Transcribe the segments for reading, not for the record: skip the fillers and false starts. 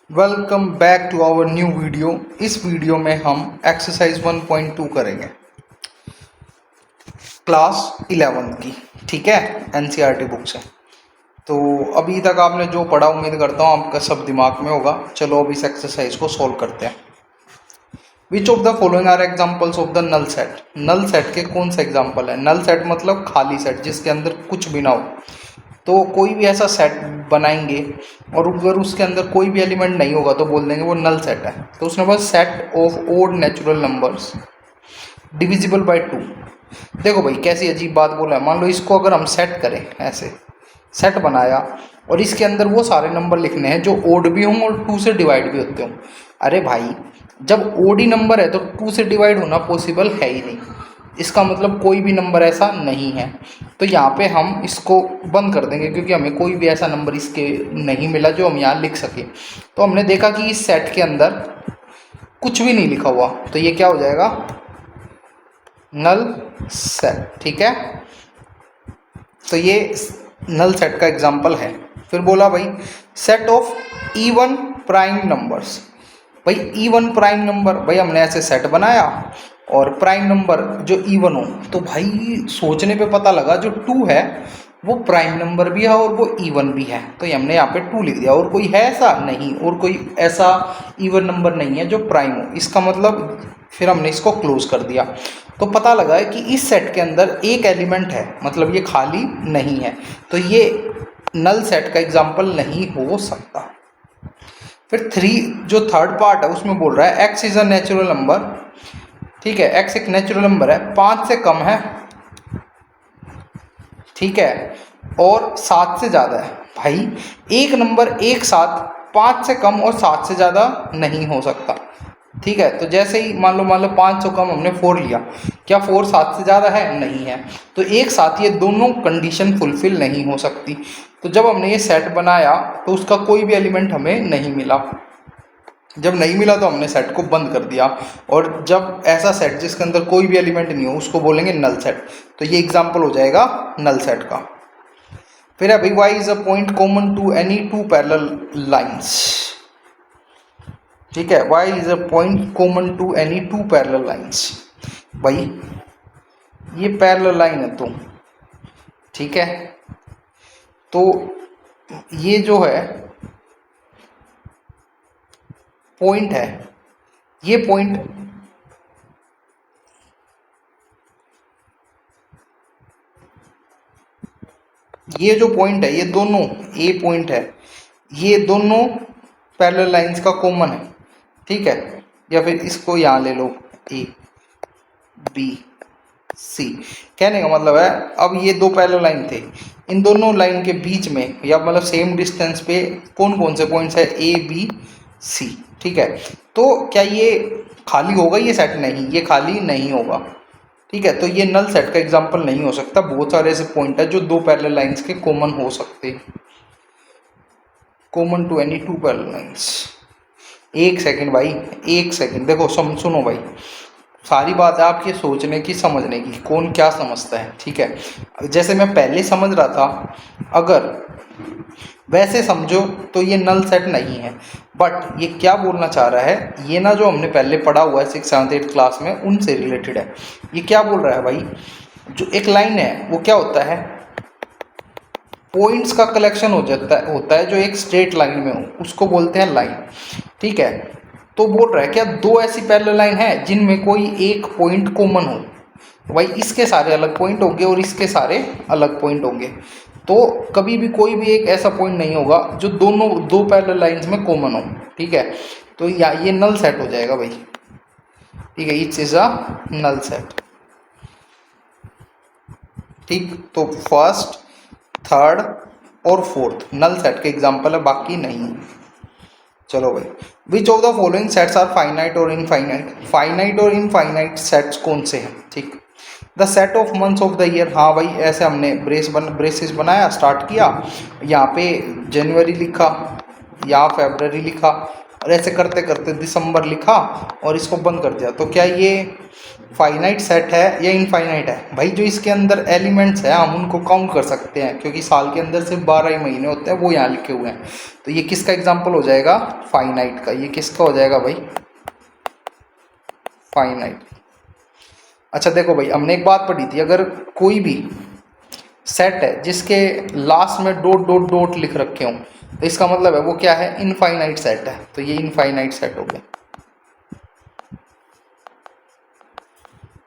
Welcome back to our new video. इस video में हम एक्सरसाइज 1.2 करेंगे क्लास 11 की। ठीक है, एनसीईआरटी बुक से। तो अभी तक आपने जो पढ़ा उम्मीद करता हूँ आपका सब दिमाग में होगा। चलो अब इस एक्सरसाइज को सॉल्व करते हैं। Which of the following are examples of the null set. Null set के कौन सा एग्जाम्पल है? नल सेट मतलब खाली सेट जिसके अंदर कुछ भी ना हो। तो कोई भी ऐसा सेट बनाएंगे और अगर उसके अंदर कोई भी एलिमेंट नहीं होगा तो बोल देंगे वो नल सेट है। तो उसने बोला set of odd natural numbers divisible by 2। देखो भाई कैसी अजीब बात बोला है। मान लो इसको अगर हम सेट करें, ऐसे सेट बनाया और इसके अंदर वो सारे नंबर लिखने हैं जो ओड भी हों और 2 से डिवाइड भी होते हों। अरे भाई जब ओड ही नंबर है तो 2 से डिवाइड होना पॉसिबल है ही नहीं। इसका मतलब कोई भी नंबर ऐसा नहीं है। तो यहाँ पे हम इसको बंद कर देंगे क्योंकि हमें कोई भी ऐसा नंबर इसके नहीं मिला जो हम यहाँ लिख सके। तो हमने देखा कि इस सेट के अंदर कुछ भी नहीं लिखा हुआ, तो ये क्या हो जाएगा? Null set. ठीक है, तो ये नल सेट का एग्जाम्पल है। फिर बोला भाई set of even prime numbers. भाई इवन प्राइम नंबर, भाई हमने ऐसे सेट बनाया और प्राइम नंबर जो इवन हो, तो भाई सोचने पे पता लगा जो 2 है वो प्राइम नंबर भी है और वो इवन भी है। तो हमने यहाँ पे 2 लिख दिया। और कोई है ऐसा? नहीं। और कोई ऐसा इवन नंबर नहीं है जो प्राइम हो। इसका मतलब फिर हमने इसको क्लोज कर दिया। तो पता लगा है कि इस सेट के अंदर एक एलिमेंट है, मतलब ये खाली नहीं है। तो ये नल सेट का एग्जाम्पल नहीं हो सकता। फिर जो थर्ड पार्ट है उसमें बोल रहा है x is a natural number. ठीक है, एक्स एक नेचुरल नंबर है, 5 से कम है, ठीक है, और 7 से ज़्यादा है। भाई एक नंबर एक साथ 5 से कम और 7 से ज़्यादा नहीं हो सकता। ठीक है, तो जैसे ही मान लो 5 से कम हमने 4 लिया, क्या 4 7 से ज़्यादा है? नहीं है। तो एक साथ ये दोनों कंडीशन फुलफिल नहीं हो सकती। तो जब हमने ये सेट बनाया तो उसका कोई भी एलिमेंट हमें नहीं मिला। जब नहीं मिला तो हमने सेट को बंद कर दिया। और जब ऐसा सेट जिसके अंदर कोई भी एलिमेंट नहीं हो उसको बोलेंगे नल सेट। तो ये एग्जाम्पल हो जाएगा नल सेट का। फिर है भाई y is a point common to any 2 parallel lines. ठीक है, y is a point common to any 2 parallel lines. भाई ये पैरेलल लाइन है तो ठीक है, तो ये जो है पॉइंट है, ये पॉइंट ये जो पॉइंट है, ये दोनों ए पॉइंट है, ये दोनों पैरेलल लाइंस का कॉमन है। ठीक है, या फिर इसको यहाँ ले लो ए बी सी। कहने का मतलब है अब ये 2 पैरेलल लाइन थे, इन दोनों लाइन के बीच में या मतलब सेम डिस्टेंस पे कौन कौन से पॉइंट्स है? A B C. ठीक है, तो क्या ये खाली होगा? ये सेट नहीं, ये खाली नहीं होगा। ठीक है, तो ये नल सेट का एग्जांपल नहीं हो सकता। बहुत सारे ऐसे पॉइंट है जो 2 पैरेलल लाइंस के कॉमन हो सकते, common to any 2 parallel lines. एक सेकंड भाई, एक सेकंड, देखो सुनो भाई, सारी बात है आपके सोचने की समझने की, कौन क्या समझता है। ठीक है, जैसे मैं पहले समझ रहा था, अगर वैसे समझो तो ये नल सेट नहीं है। बट ये क्या बोलना चाह रहा है, ये ना जो हमने पहले पढ़ा हुआ है 6, 7, 8 क्लास में उनसे रिलेटेड है। ये क्या बोल रहा है भाई, जो एक लाइन है वो क्या होता है? पॉइंट्स का कलेक्शन होता है जो एक स्ट्रेट लाइन में हो, उसको बोलते हैं लाइन। ठीक है, तो बोल रहा है क्या 2 ऐसी पैरेलल लाइन है जिनमें कोई एक पॉइंट कॉमन हो। तो भाई इसके सारे अलग पॉइंट होंगे और इसके सारे अलग पॉइंट होंगे। तो कभी भी कोई भी एक ऐसा पॉइंट नहीं होगा जो दोनों 2 पैरेलल लाइंस में कॉमन हो। ठीक है, तो ये नल सेट हो जाएगा भाई। ठीक है, it's is a null set. ठीक, तो फर्स्ट, थर्ड और फोर्थ नल सेट के एग्जाम्पल है, बाकी नहीं। चलो भाई, which of the following sets are finite और इनफाइनाइट। फाइनाइट और इनफाइनाइट सेट्स कौन से हैं? ठीक, the set of months of the year. हाँ भाई, ऐसे हमने ब्रेसेस बनाया, स्टार्ट किया, यहाँ पे जनवरी लिखा, यहाँ फेब्रवरी लिखा और ऐसे करते करते दिसंबर लिखा और इसको बंद कर दिया। तो क्या ये फाइनाइट सेट है या इनफाइनाइट है? भाई जो इसके अंदर एलिमेंट्स है हम उनको काउंट कर सकते हैं, क्योंकि साल के अंदर सिर्फ 12 ही महीने होते हैं, वो यहाँ लिखे हुए हैं। तो ये किसका एग्जाम्पल हो जाएगा? फाइनाइट का। ये किसका हो जाएगा भाई? फाइनाइट। अच्छा देखो भाई, हमने एक बात पढ़ी थी, अगर कोई भी सेट है जिसके लास्ट में डॉट डॉट डॉट लिख रखे हों तो इसका मतलब है वो क्या है? इनफाइनाइट सेट है। तो ये इनफाइनाइट सेट हो गया,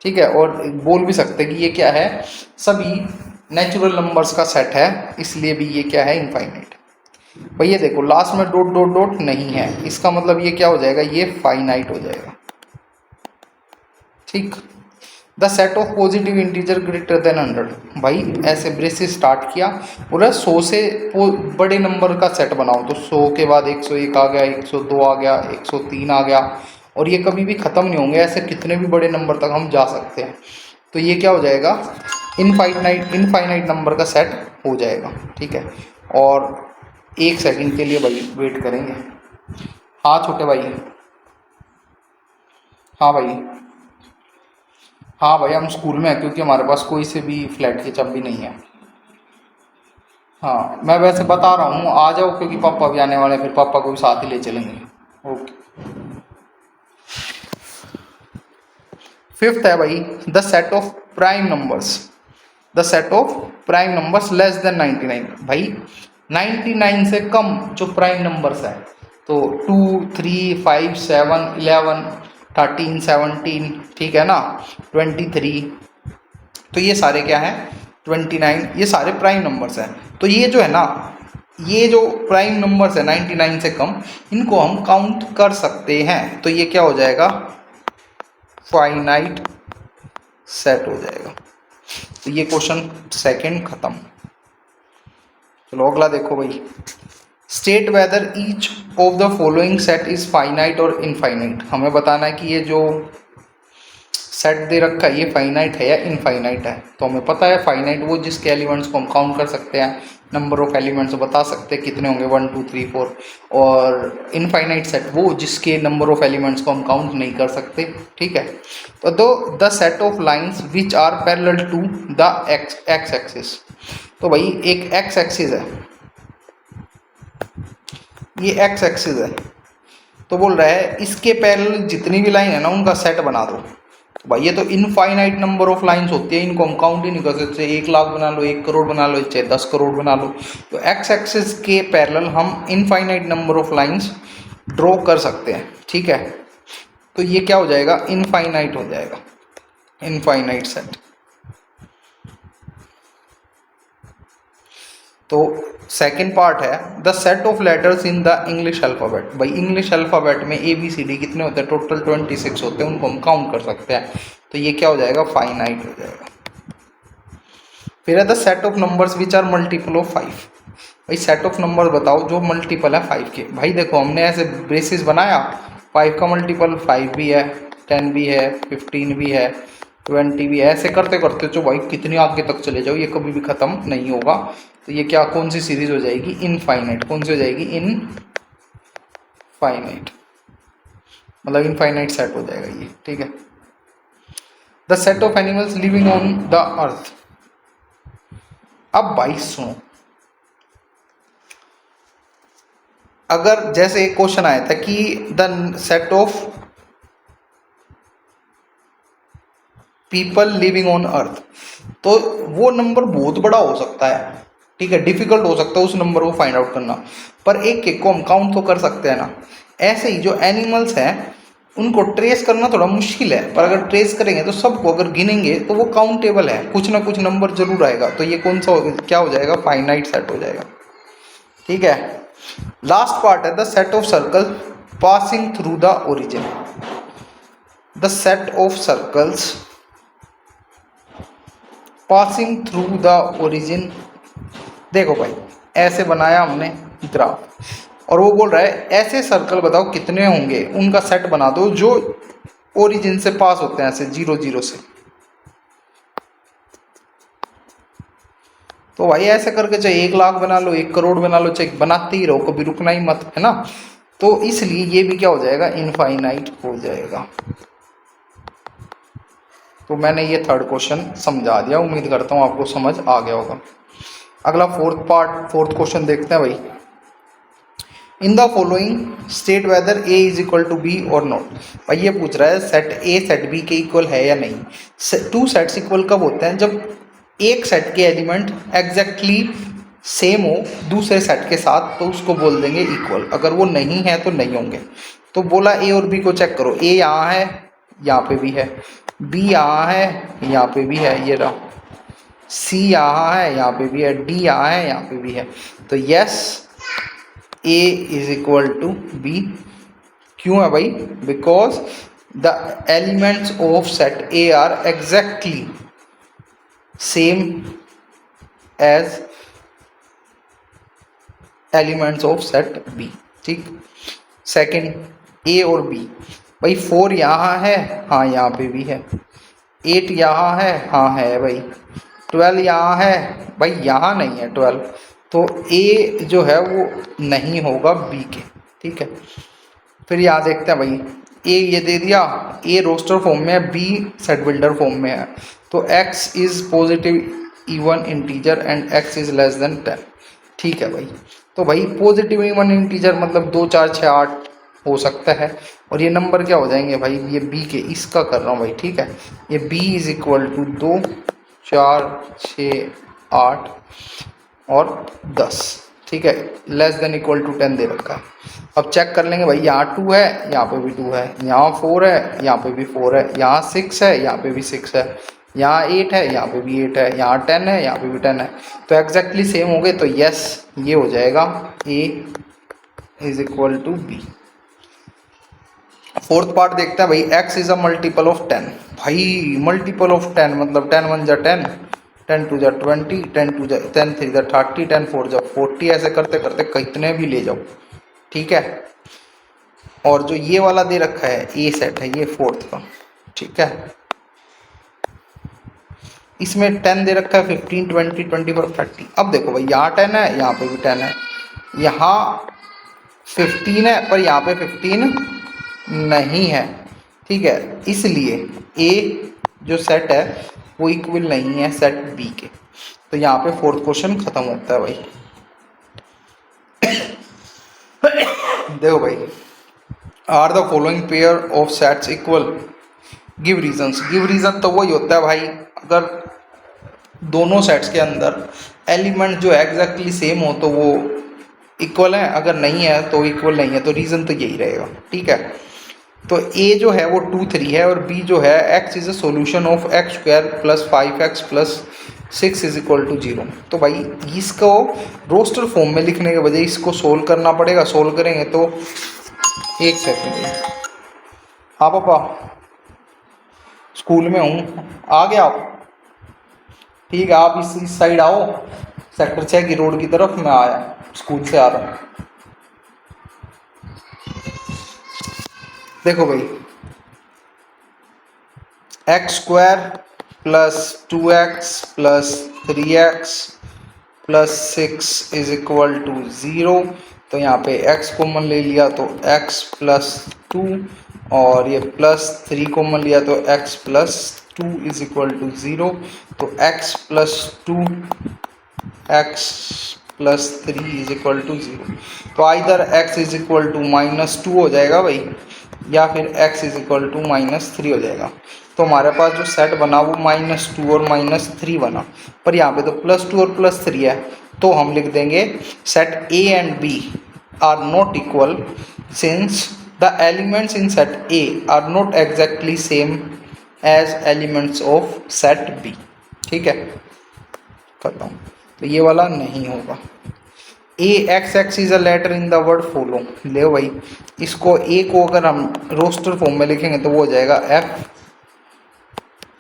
ठीक है। और बोल भी सकते कि ये क्या है? सभी नेचुरल नंबर्स का सेट है, इसलिए भी ये क्या है? इनफाइनाइट। भाई ये देखो लास्ट में डॉट डॉट डॉट नहीं है, इसका मतलब ये क्या हो जाएगा? ये फाइनाइट हो जाएगा, ठीक। The set of positive integer greater than 100। भाई ऐसे ब्रेसेस स्टार्ट किया, बोला 100 से बड़े नंबर का सेट बनाओ, तो 100 के बाद 101 आ गया, 102 आ गया, 103 आ गया, और ये कभी भी ख़त्म नहीं होंगे, ऐसे कितने भी बड़े नंबर तक हम जा सकते हैं। तो ये क्या हो जाएगा? इनफाइनाइट नंबर का सेट हो जाएगा, ठीक है। और 1 सेकंड के लिए भाई वेट करेंगे। हाँ छोटे भाई, हाँ भाई, हाँ भाई हम स्कूल में हैं, क्योंकि हमारे पास कोई से भी फ्लैट की चाबी नहीं है। हाँ मैं वैसे बता रहा हूँ आ जाओ, क्योंकि पापा भी आने वाले हैं, फिर पापा को भी साथ ही ले चलेंगे। ओके। फिफ्थ है भाई, the set of prime numbers. The set of prime numbers less than 99। भाई 99 से कम जो प्राइम नंबर्स है, तो 2, 3, 5, 7, 11, 13, 17, ठीक है ना, 23, तो ये सारे क्या हैं? 29, ये सारे प्राइम नंबर्स हैं। तो ये जो है ना, ये जो प्राइम नंबर्स है 99 से कम, इनको हम काउंट कर सकते हैं। तो ये क्या हो जाएगा? फाइनाइट सेट हो जाएगा। तो ये क्वेश्चन सेकंड खत्म। चलो अगला देखो भाई, state whether each of the following set is finite और इनफाइनाइट। हमें बताना है कि ये जो सेट दे रखा है ये फाइनाइट है या इनफाइनाइट है। तो हमें पता है फाइनाइट वो जिसके एलिमेंट्स को हम काउंट कर सकते हैं, नंबर ऑफ एलिमेंट्स बता सकते हैं कितने होंगे, 1 2 3 4। और इनफाइनाइट सेट वो जिसके नंबर ऑफ एलिमेंट्स को हम काउंट नहीं कर सकते, ठीक है। तो the set of lines which are parallel to the x axis. तो भाई एक एक्स एक्सिस है, ये एक्स एक्सिस है, तो बोल रहा है इसके पैरेलल जितनी भी लाइन है ना उनका सेट बना दो। तो भाई ये तो इनफाइनाइट नंबर ऑफ लाइंस होती है, इनको हम काउंट ही नहीं कर सकते। 1 लाख बना लो, 1 करोड़ बना लो, चाहे 10 करोड़ बना लो। तो एक्स एक्सिस के पैरेलल हम infinite number of lines draw कर सकते हैं, ठीक है। तो ये क्या हो जाएगा? इनफाइनाइट हो जाएगा, इनफाइनाइट सेट। तो सेकेंड पार्ट है the set of letters in the English alphabet. भाई इंग्लिश अल्फ़ाबेट में ABCD कितने होते हैं? टोटल 26 होते हैं, उनको हम काउंट कर सकते हैं। तो ये क्या हो जाएगा? फाइनाइट हो जाएगा। फिर है the set of numbers which are multiple of 5। भाई सेट ऑफ नंबर बताओ जो मल्टीपल है 5 के। भाई देखो हमने ऐसे बेसिस बनाया, 5 का मल्टीपल 5 भी है, 10 भी है, 15 भी है, 20 भी है। ऐसे करते करते तो भाई कितनी आगे तक चले जाओ, ये कभी भी ख़त्म नहीं होगा। तो ये क्या, कौन सी सीरीज हो जाएगी? इनफाइनाइट। कौन सी हो जाएगी? इनफाइनाइट, मतलब इनफाइनाइट सेट हो जाएगा ये, ठीक है। The set of animals living on the earth. अब भाई सुनो, अगर जैसे एक क्वेश्चन आया था कि the set of people living on earth, तो वो नंबर बहुत बड़ा हो सकता है, ठीक है, डिफिकल्ट हो सकता है उस नंबर को फाइंड आउट करना, पर एक एक को हम काउंट तो कर सकते हैं ना। ऐसे ही जो एनिमल्स हैं उनको ट्रेस करना थोड़ा मुश्किल है, पर अगर ट्रेस करेंगे तो सबको अगर गिनेंगे तो वो काउंटेबल है, कुछ ना कुछ नंबर जरूर आएगा। तो ये कौन सा क्या हो जाएगा? फाइनाइट सेट हो जाएगा, ठीक है। लास्ट पार्ट है the set of circle passing through the origin. The set of circles passing through the origin. देखो भाई ऐसे बनाया हमने ग्राफ, और वो बोल रहा है ऐसे सर्कल बताओ कितने होंगे, उनका सेट बना दो जो ओरिजिन से पास होते हैं, ऐसे 0 0 से। तो भाई ऐसे करके चाहे 1 लाख बना लो, 1 करोड़ बना लो, चाहे बनाते ही रहो, कभी रुकना ही मत, है ना। तो इसलिए ये भी क्या हो जाएगा, इनफाइनाइट हो जाएगा। तो मैंने ये थर्ड क्वेश्चन समझा दिया, उम्मीद करता हूँ आपको समझ आ गया होगा। अगला फोर्थ क्वेश्चन देखते हैं भाई। In the following state whether A is equal to B और नॉट। भाई ये पूछ रहा है सेट ए सेट बी के इक्वल है या नहीं। टू सेट्स इक्वल कब होते हैं, जब एक सेट के एलिमेंट एग्जैक्टली सेम हो दूसरे सेट के साथ, तो उसको बोल देंगे इक्वल। अगर वो नहीं है तो नहीं होंगे। तो बोला ए और बी को चेक करो, ए यहाँ है, यहाँ पे भी है, बी यहाँ है, यहाँ पे भी है, ये रहा, सी यहाँ है, यहाँ पे भी है, डी यहाँ है, यहाँ पे भी है। तो yes, A is equal to B. क्यों है भाई, because the elements of set A are exactly same as elements of set B. ठीक। सेकंड, ए और बी, भाई 4 यहाँ है, हाँ यहाँ पे भी है, 8 यहाँ है, हाँ है भाई, 12 यहाँ है, भाई यहाँ नहीं है 12, तो ए जो है वो नहीं होगा बी के। ठीक है। फिर यहाँ देखते हैं भाई, ए ये दे दिया, ए रोस्टर फॉर्म में है, बी सेट बिल्डर फॉर्म में है, तो x is positive even integer and x is less than 10। ठीक है भाई। तो भाई पॉजिटिव इवन इंटीजर मतलब 2 4 6 8 हो सकता है, और ये नंबर क्या हो जाएंगे भाई, ये b के, इसका कर रहा हूँ भाई। ठीक है। ये b इज इक्वल टू 2 4 6 8 और 10। ठीक है। लेस देन इक्वल टू 10 दे रखा है। अब चेक कर लेंगे भाई, यहाँ 2 है, यहाँ पे भी 2 है, यहाँ 4 है, यहाँ पे भी 4 है, यहाँ 6 है, यहाँ पे भी 6 है, यहाँ 8 है, यहाँ पे भी 8 है, यहाँ 10 है, यहाँ पे भी 10 है। तो एग्जैक्टली सेम हो गए, तो यस ये हो जाएगा a is equal to B. Fourth part देखते हैं भाई, x is a multiple of 10। भाई मल्टीपल ऑफ 10 मतलब 10 1 जा 10, 10 2 जा 20, 10 2 जा 10 3 जा 30, 10 4 जा 40, ऐसे करते करते कितने भी ले जाओ। ठीक है। और जो ये वाला दे रखा है ए सेट है, ये फोर्थ का। ठीक है। इसमें 10 दे रखा है, 15 20 24 30। अब देखो भाई, यहाँ 10 है, यहाँ पे भी 10 है, यहाँ 15 है, पर यहाँ पे 15 नहीं है। ठीक है। इसलिए ए जो सेट है वो इक्वल नहीं है सेट बी के। तो यहाँ पे फोर्थ क्वेश्चन खत्म होता है भाई। देखो भाई, are the following pair of sets equal, give reasons. Give reason तो वही होता है भाई, अगर दोनों सेट्स के अंदर एलिमेंट जो एग्जैक्टली सेम हो तो वो इक्वल है, अगर नहीं है तो इक्वल नहीं है। तो रीजन तो यही रहेगा। ठीक है। तो ए जो है वो 2 3 है, और बी जो है x is a solution of x square plus 5x plus 6 is equal to 0। तो भाई इसको रोस्टर फॉर्म में लिखने के बजाय इसको सोल्व करना पड़ेगा। सोल्व करेंगे तो एक सेकंड। हाँ पापा, स्कूल में हूँ, आ गया आप? ठीक है, आप इस साइड आओ, सेक्टर 6 की रोड की तरफ। मैं आया, स्कूल से आ रहा हूँ। देखो भाई, x square plus 2x plus 3x plus 6 is equal to 0। तो यहाँ पे x कॉमन ले लिया तो x प्लस 2, और ये प्लस 3 कॉमन लिया तो x plus 2 is equal to 0। तो x plus 2 x plus 3 is equal to 0। तो either x is equal to -2 हो जाएगा भाई, या फिर x इज इक्वल टू -3 हो जाएगा। तो हमारे पास जो सेट बना वो -2 और -3 बना, पर यहाँ पे तो +2 और +3 है। तो हम लिख देंगे set A and B are not equal since the elements in set A are not exactly same as elements of set B। ठीक है, करता हूँ। तो ये वाला नहीं होगा। AX is a letter in the word follow. ले भाई, इसको A को अगर हम रोस्टर फॉर्म में लिखेंगे तो वो हो जाएगा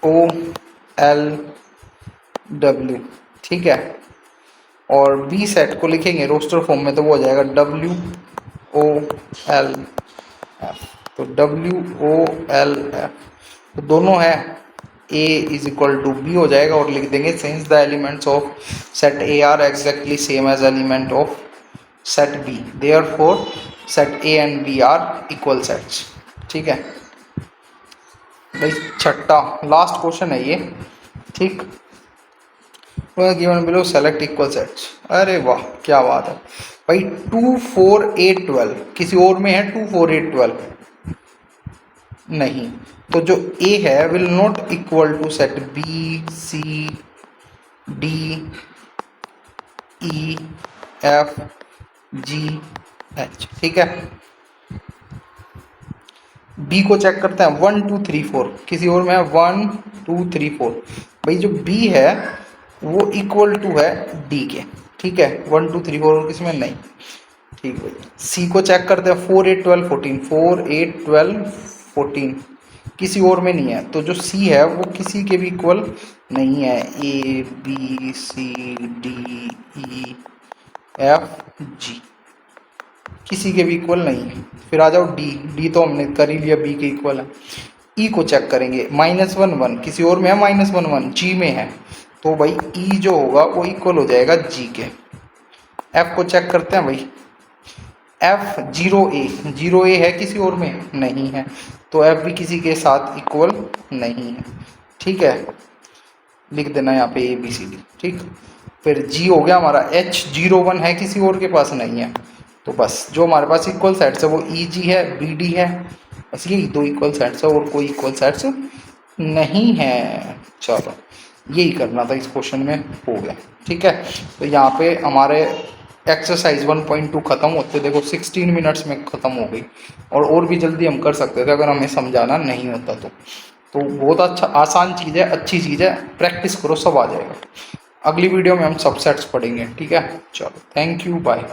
FOLW। ठीक है। और B सेट को लिखेंगे रोस्टर फॉर्म में तो वो हो जाएगा WOLF। तो WOLF तो दोनों है, A is equal to B हो जाएगा और लिख देंगे since the elements of set A are exactly same as element of set B therefore set A and B are equal sets. ठीक है भाई, छठा लास्ट क्वेश्चन है ये। ठीक, given below select equal sets. अरे वाह क्या बात है भाई। 2 4 8 12 किसी और में है 2 4 8 12 नहीं, तो जो ए है will not equal to set B C D E F G H. ठीक है, बी को चेक करते हैं 1 2 3 4 किसी और में है 1 2 3 4। भाई जो बी है वो इक्वल टू है डी के। ठीक है, 1 2 3 4 और किसी में नहीं। ठीक भाई, सी को चेक करते हैं 4 8 12 14 4 8 12 14 किसी और में नहीं है, तो जो सी है वो किसी के भी इक्वल नहीं है। A B C D E F G किसी के भी इक्वल नहीं है। फिर आ जाओ डी, डी तो हमने कर ही लिया, बी के इक्वल है। ई को चेक करेंगे -1 1 किसी और में है -1 1 जी में है, तो भाई ई जो होगा वो इक्वल हो जाएगा जी के। एफ को चेक करते हैं भाई, एफ 0 ए है किसी और में नहीं है, तो एफ भी किसी के साथ इक्वल नहीं है। ठीक है, लिख देना यहाँ पे ए बी सी डी। ठीक, फिर जी हो गया हमारा, एच 0 1 है किसी और के पास नहीं है, तो बस जो हमारे पास इक्वल सेट्स है वो ई जी है बी डी है, बस यही 2 इक्वल सेट्स है और कोई इक्वल सेट्स नहीं है। चलो यही करना था इस क्वेश्चन में, हो गया। ठीक है, तो यहाँ पे हमारे एक्सरसाइज 1.2 खत्म होते देखो 16 मिनट्स में ख़त्म हो गई, और भी जल्दी हम कर सकते थे अगर हमें समझाना नहीं होता तो बहुत अच्छा आसान चीज़ है, अच्छी चीज़ है, प्रैक्टिस करो सब आ जाएगा। अगली वीडियो में हम सब सेट्स पढ़ेंगे। ठीक है, चलो थैंक यू, बाय।